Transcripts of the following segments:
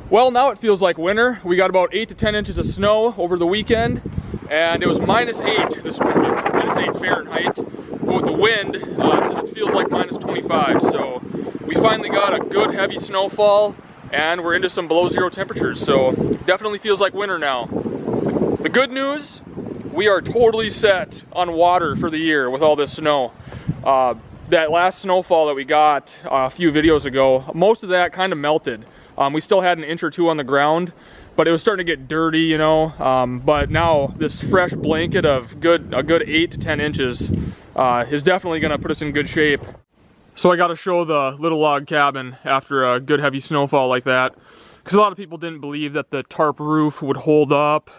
Well, now it feels like winter. We got about 8 to 10 inches of snow over the weekend, and it was -8 this weekend, -8 Fahrenheit. But with the wind, it says it feels like -25. So we finally got a good heavy snowfall, and we're into some below zero temperatures. So definitely feels like winter now. The good news, we are totally set on water for the year with all this snow. That last snowfall that we got a few videos ago, most of that kind of melted. We still had an inch or two on the ground, but it was starting to get dirty, you know. But now this fresh blanket of a good 8 to 10 inches is definitely going to put us in good shape. So I got to show the little log cabin after a good heavy snowfall like that, because a lot of people didn't believe that the tarp roof would hold up,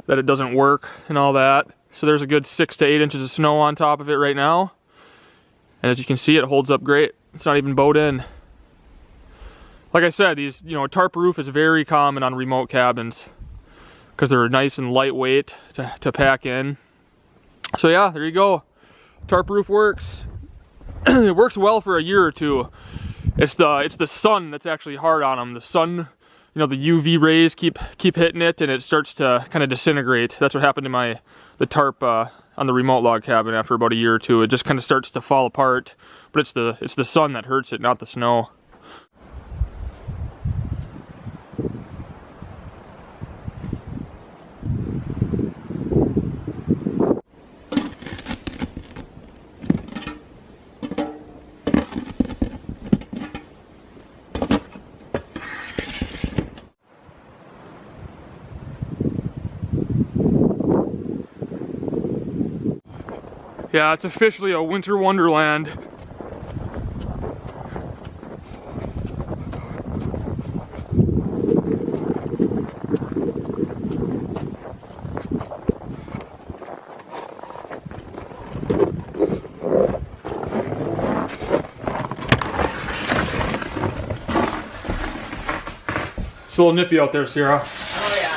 that it doesn't work and all that. So there's a good 6 to 8 inches of snow on top of it right now, and as you can see, it holds up great. It's not even bowed in. Like I said, these, tarp roof is very common on remote cabins because they're nice and lightweight to pack in. So yeah, there you go. Tarp roof works. It works well for a year or two. It's the sun that's actually hard on them. The sun, the UV rays keep hitting it, and it starts to kind of disintegrate. That's what happened to the tarp on the remote log cabin after about a year or two. It just kind of starts to fall apart. But it's the sun that hurts it, not the snow. Yeah, it's officially a winter wonderland. It's a little nippy out there, Sarah. Oh yeah.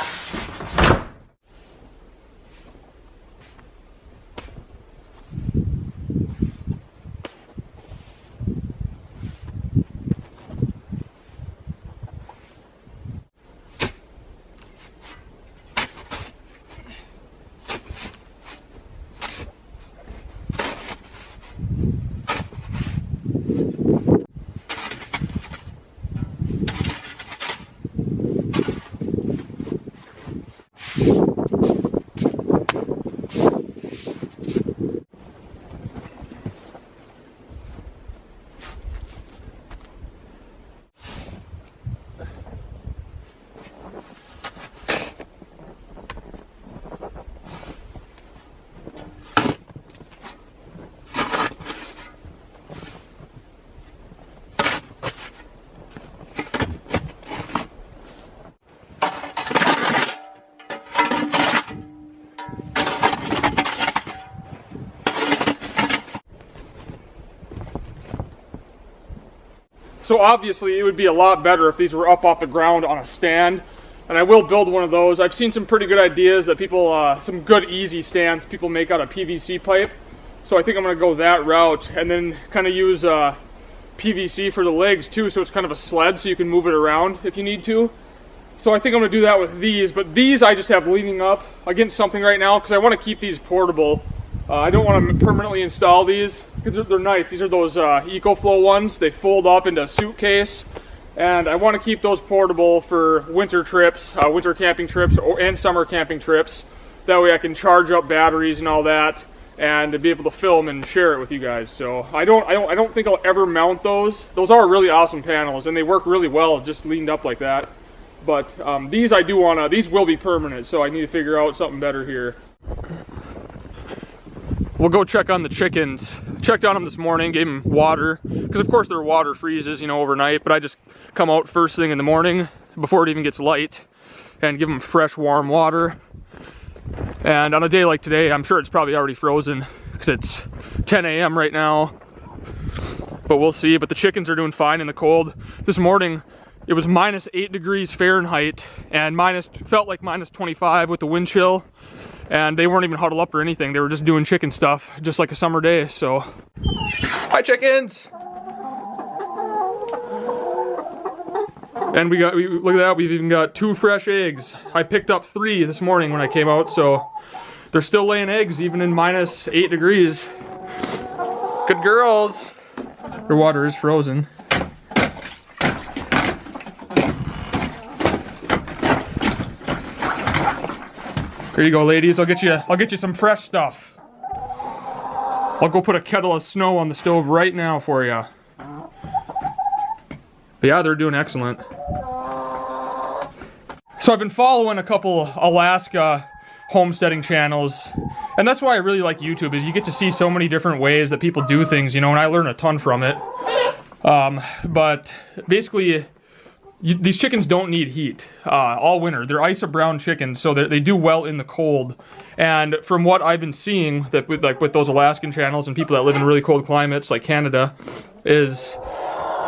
So obviously it would be a lot better if these were up off the ground on a stand, and I will build one of those. I've seen some pretty good ideas that people, some good easy stands people make out of PVC pipe. So I think I'm going to go that route, and then kind of use PVC for the legs too, so it's kind of a sled so you can move it around if you need to. So I think I'm going to do that with these, but these I just have leaning up against something right now because I want to keep these portable. I don't want to permanently install these because they're nice. These are those EcoFlow ones. They fold up into a suitcase, and I want to keep those portable for winter trips, winter camping trips, and summer camping trips. That way I can charge up batteries and all that, and to be able to film and share it with you guys. So I don't think I'll ever mount those. Those are really awesome panels, and they work really well just leaned up like that. But these I do want to. These will be permanent, so I need to figure out something better here. We'll go check on the chickens. Checked on them this morning, gave them water, because of course their water freezes, overnight, but I just come out first thing in the morning before it even gets light and give them fresh warm water. And on a day like today, I'm sure it's probably already frozen because it's 10 a.m. right now, but we'll see. But the chickens are doing fine in the cold. This morning it was -8 degrees Fahrenheit and felt like -25 with the wind chill. And they weren't even huddled up or anything. They were just doing chicken stuff, just like a summer day, so. Hi, chickens! And look at that, we've even got 2 fresh eggs. I picked up 3 this morning when I came out, so they're still laying eggs even in minus 8 degrees. Good girls. Their water is frozen. Here you go, ladies. I'll get you some fresh stuff. I'll go put a kettle of snow on the stove right now for you. But yeah, they're doing excellent. So I've been following a couple Alaska homesteading channels, and that's why I really like YouTube, is you get to see so many different ways that people do things, you know, and I learn a ton from it. But basically, these chickens don't need heat all winter. They're ISA-brown chickens, so they do well in the cold. And from what I've been seeing, that with those Alaskan channels and people that live in really cold climates like Canada, is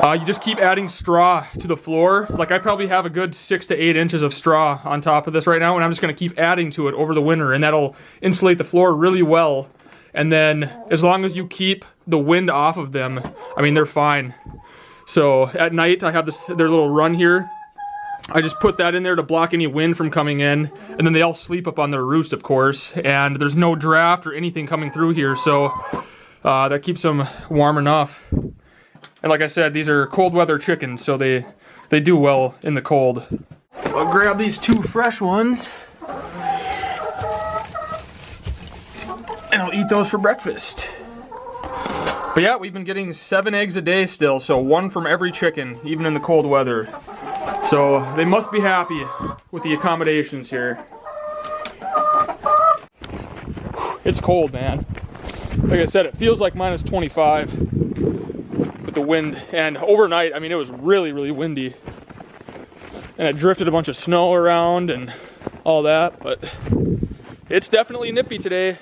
you just keep adding straw to the floor. Like, I probably have a good 6 to 8 inches of straw on top of this right now, and I'm just going to keep adding to it over the winter, and that'll insulate the floor really well. And then as long as you keep the wind off of them, I mean, they're fine. So at night, I have their little run here. I just put that in there to block any wind from coming in, and then they all sleep up on their roost, of course, and there's no draft or anything coming through here, so that keeps them warm enough. And like I said, these are cold weather chickens, so they do well in the cold. I'll grab these 2 fresh ones, and I'll eat those for breakfast. But yeah, we've been getting 7 eggs a day still, so 1 from every chicken, even in the cold weather. So they must be happy with the accommodations here. It's cold, man. Like I said, it feels like minus 25 with the wind. And overnight, I mean, it was really, really windy. And it drifted a bunch of snow around and all that, but it's definitely nippy today.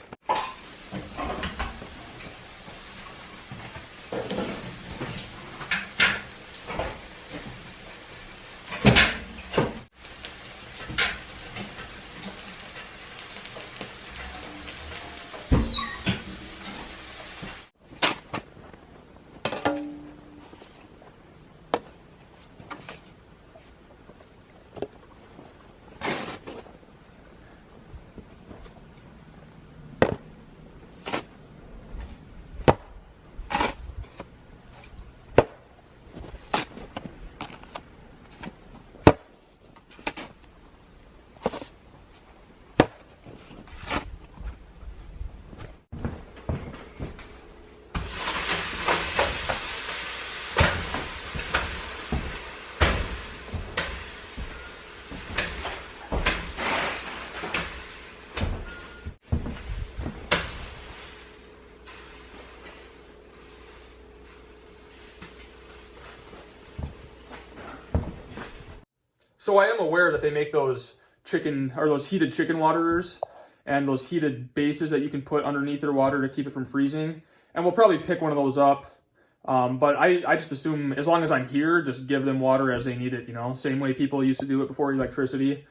So I am aware that they make those heated chicken waterers and those heated bases that you can put underneath their water to keep it from freezing. And we'll probably pick one of those up. But I just assume as long as I'm here, just give them water as they need it, you know, same way people used to do it before electricity.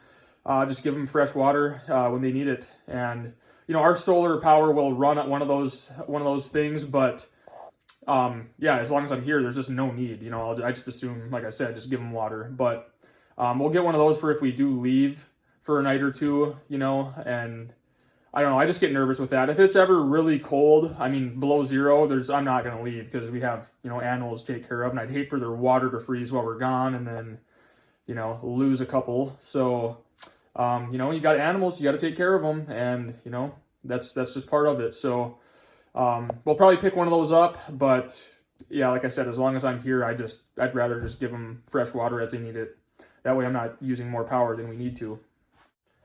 Just give them fresh water when they need it. And, you know, our solar power will run at one of those things, but yeah, as long as I'm here, there's just no need, you know. I just assume, like I said, just give them water. But we'll get one of those for if we do leave for a night or two, you know, and I don't know, I just get nervous with that. If it's ever really cold, I mean, below 0, I'm not going to leave because we have, you know, animals to take care of, and I'd hate for their water to freeze while we're gone and then, you know, lose a couple. So, you know, you got animals, you got to take care of them, and, you know, that's just part of it. So, we'll probably pick one of those up, but yeah, like I said, as long as I'm here, I'd rather just give them fresh water as they need it. That way I'm not using more power than we need to.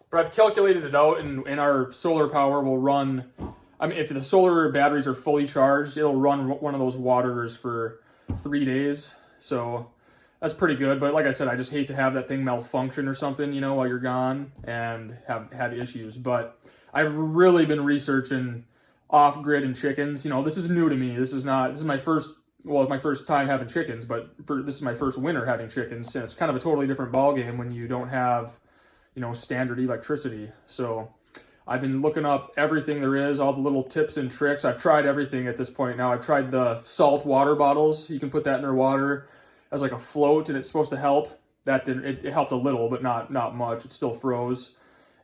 But I've calculated it out, and our solar power will run, I mean, if the solar batteries are fully charged, it'll run one of those waterers for 3 days. So that's pretty good. But like I said, I just hate to have that thing malfunction or something, you know, while you're gone and have had issues. But I've really been researching off-grid and chickens. You know, this is new to me. This is my first time having chickens, but this is my first winter having chickens, and it's kind of a totally different ballgame when you don't have, you know, standard electricity. So I've been looking up everything there is, all the little tips and tricks. I've tried everything at this point now. I've tried the salt water bottles. You can put that in their water as like a float, and it's supposed to help. that didn't, it helped a little, but not much. It still froze.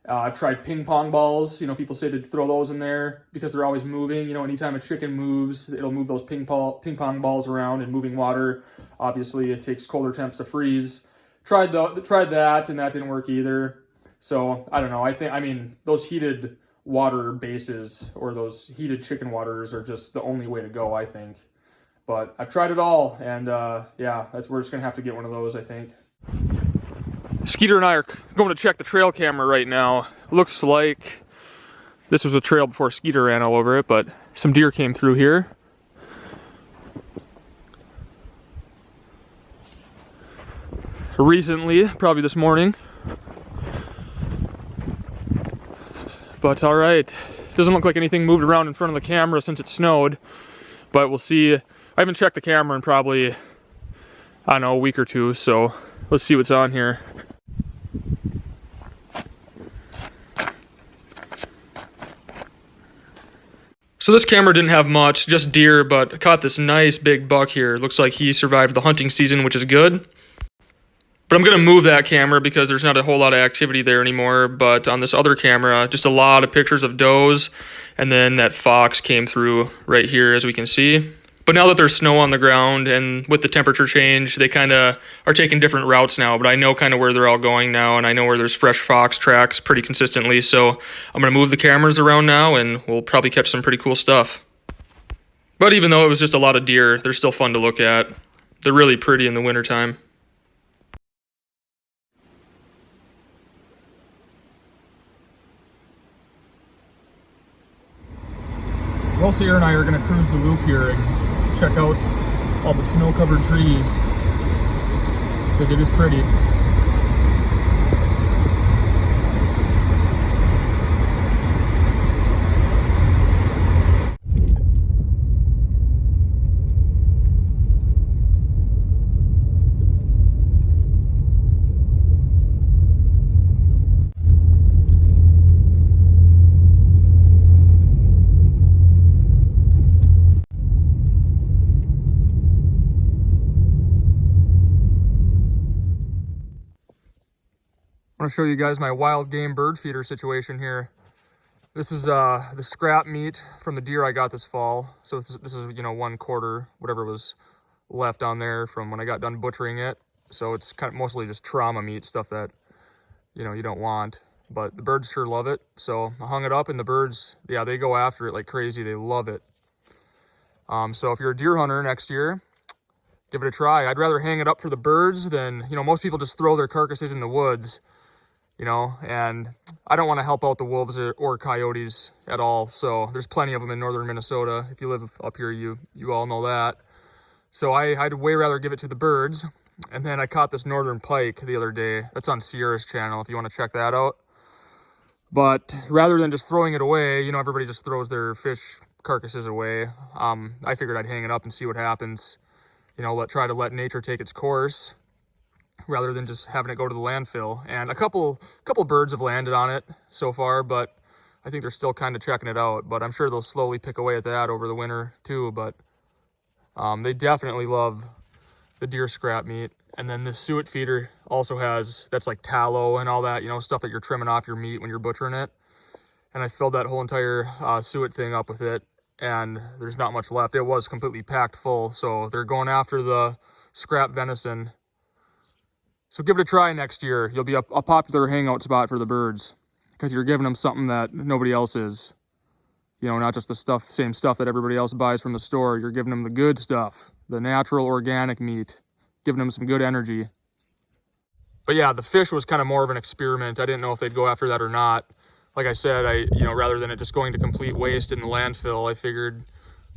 I've tried ping pong balls. You know, people say to throw those in there because they're always moving. You know, anytime a chicken moves, it'll move those ping pong balls around in moving water. Obviously, it takes colder temps to freeze. Tried that, and that didn't work either. So I don't know. I mean, those heated water bases or those heated chicken waters are just the only way to go, I think. But I've tried it all, and yeah, we're just gonna have to get one of those, I think. Skeeter and I are going to check the trail camera right now. Looks like this was a trail before Skeeter ran all over it, but some deer came through here. Recently, probably this morning. But all right, doesn't look like anything moved around in front of the camera since it snowed, but we'll see. I haven't checked the camera in probably, I don't know, a week or two, so let's see what's on here. So this camera didn't have much, just deer, but I caught this nice big buck here. Looks like he survived the hunting season, which is good. But I'm gonna move that camera because there's not a whole lot of activity there anymore. But on this other camera, just a lot of pictures of does, and then that fox came through right here, as we can see. But now that there's snow on the ground and with the temperature change, they kind of are taking different routes now, but I know kind of where they're all going now, and I know where there's fresh fox tracks pretty consistently, so I'm going to move the cameras around now, and we'll probably catch some pretty cool stuff. But even though it was just a lot of deer, they're still fun to look at. They're really pretty in the wintertime. Sierra and I are going to cruise the loop here and check out all the snow-covered trees because it is pretty. I want to show you guys my wild game bird feeder situation here. This is the scrap meat from the deer I got this fall. So this is, you know, 1/4, whatever was left on there from when I got done butchering it. So it's kind of mostly just trauma meat, stuff that, you know, you don't want. But the birds sure love it. So I hung it up, and the birds, yeah, they go after it like crazy. They love it. So if you're a deer hunter next year, give it a try. I'd rather hang it up for the birds than, you know, most people just throw their carcasses in the woods. You know, and I don't want to help out the wolves or coyotes at all. So there's plenty of them in northern Minnesota. If you live up here, you all know that. So I'd way rather give it to the birds. And then I caught this northern pike the other day. That's on Sierra's channel if you want to check that out. But rather than just throwing it away, you know, everybody just throws their fish carcasses away. I figured I'd hang it up and see what happens. You know, try to let nature take its course, rather than just having it go to the landfill. And a couple birds have landed on it so far, but I think they're still kind of checking it out. But I'm sure they'll slowly pick away at that over the winter too. But they definitely love the deer scrap meat. And then this suet feeder also has, that's like tallow and all that, you know, stuff that you're trimming off your meat when you're butchering it. And I filled that whole entire suet thing up with it, and there's not much left. It was completely packed full. So they're going after the scrap venison. So give it a try next year. You'll be a popular hangout spot for the birds because you're giving them something that nobody else is. You know, not just the same stuff that everybody else buys from the store. You're giving them the good stuff, the natural organic meat, giving them some good energy. But yeah, the fish was kind of more of an experiment. I didn't know if they'd go after that or not. Like I said, you know, rather than it just going to complete waste in the landfill, I figured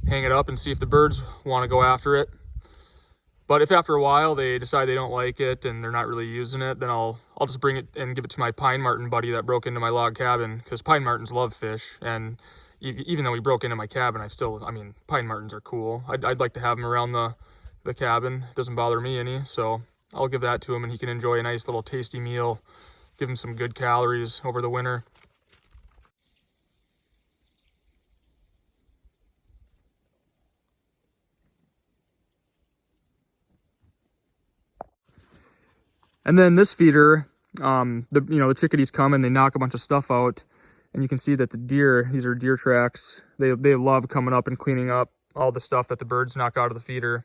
hang it up and see if the birds want to go after it. But if after a while they decide they don't like it and they're not really using it, then I'll just bring it and give it to my pine marten buddy that broke into my log cabin, because pine martens love fish. And even though he broke into my cabin, I mean, pine martens are cool. I'd like to have him around the cabin. It doesn't bother me any, so I'll give that to him and he can enjoy a nice little tasty meal, give him some good calories over the winter. And then this feeder, the chickadees come and they knock a bunch of stuff out, and you can see that the deer, these are deer tracks, they love coming up and cleaning up all the stuff that the birds knock out of the feeder.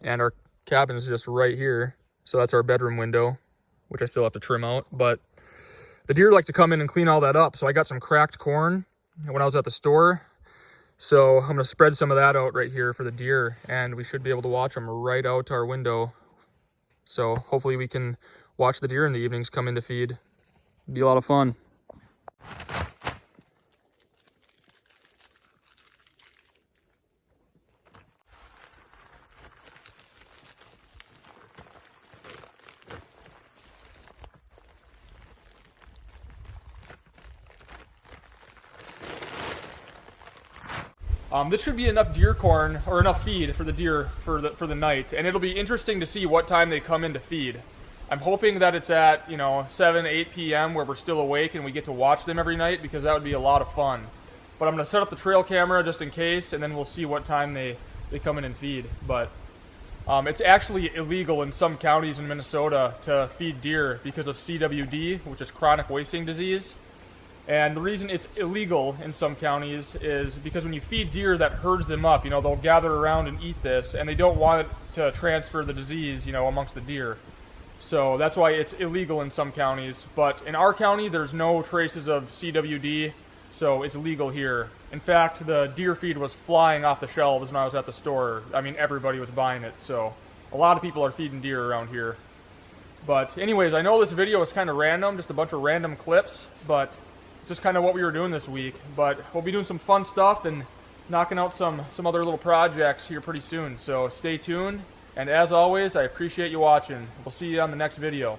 And our cabin is just right here, so that's our bedroom window, which I still have to trim out. But the deer like to come in and clean all that up. So I got some cracked corn when I was at the store, so I'm gonna spread some of that out right here for the deer, and we should be able to watch them right out our window. So hopefully we can watch the deer in the evenings come in to feed. It'd be a lot of fun. This should be enough deer corn, or enough feed for the deer for the night, and it'll be interesting to see what time they come in to feed. I'm hoping that it's at 7, 8 p.m. where we're still awake and we get to watch them every night, because that would be a lot of fun. But I'm going to set up the trail camera just in case, and then we'll see what time they come in and feed. But it's actually illegal in some counties in Minnesota to feed deer because of CWD, which is chronic wasting disease. And the reason it's illegal in some counties is because when you feed deer, that herds them up. They'll gather around and eat this, and they don't want it to transfer the disease, amongst the deer. So that's why it's illegal in some counties. But in our county, there's no traces of CWD, so it's legal here. In fact, the deer feed was flying off the shelves when I was at the store. I mean, everybody was buying it, so a lot of people are feeding deer around here. But anyways, I know this video is kind of random, just a bunch of random clips, but it's just kind of what we were doing this week. But we'll be doing some fun stuff and knocking out some other little projects here pretty soon. So stay tuned. And as always, I appreciate you watching. We'll see you on the next video.